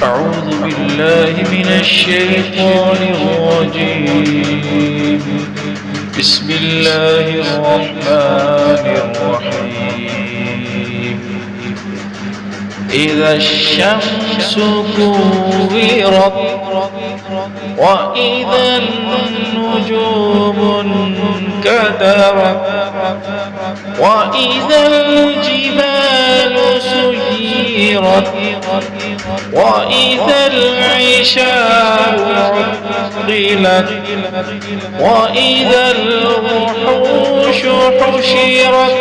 أعوذ بالله من الشيطان الرجيم. بسم الله الرحمن الرحيم. إذا الشمس كورت وإذا النجوم انكدرت وإذا الجبال سيرت وإذا العشار عطلت وإذا الوحوش حشرت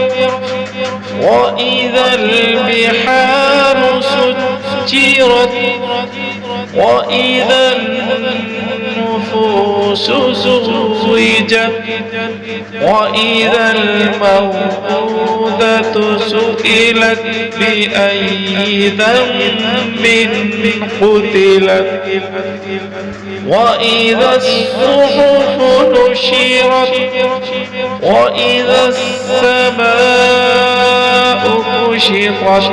وإذا البحار سجرت وإذا النفوس زوجت وإذا الموءودة سئلت بأي ذنب قتلت وإذا الصحف نشرت وإذا السماء كشطت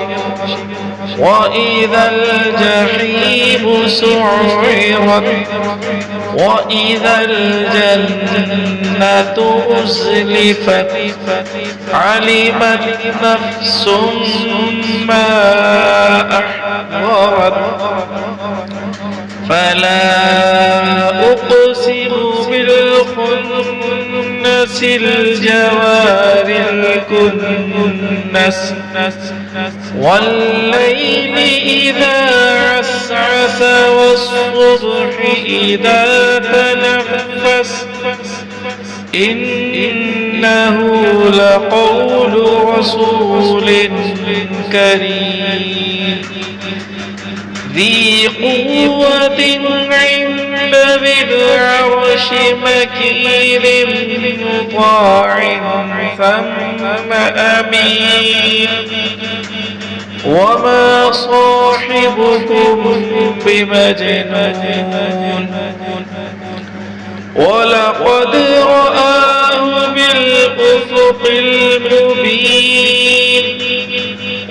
وإذا الجحيم سعرت وإذا الجنة أزلفت علمت نفس ما أحضرت فلا أقسم بالخنس الجوار الكنس والليل إذا عسعس والصبح إذا تنفس إنه لقول رسول كريم ذي قوة عند ذي العرش مكين مطاع ثم أمين وما صاحبكم بمجنون ولقد رآه بالأفق المبين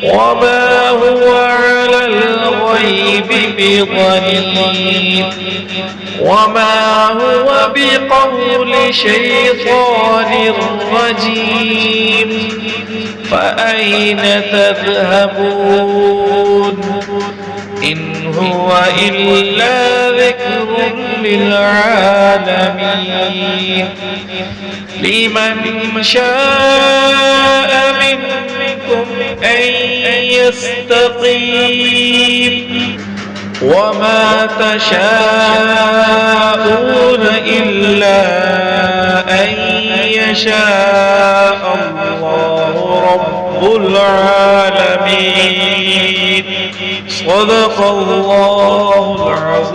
وما هو على الغيب بضنين وما هو بقول شيطان رجيم فأين تذهبون إن هو إلا ذكر للعالمين لمن شاء منكم أن يستقيم وما تشاءون إلا أن يشاء الله رب العالمين. صدق الله العظيم.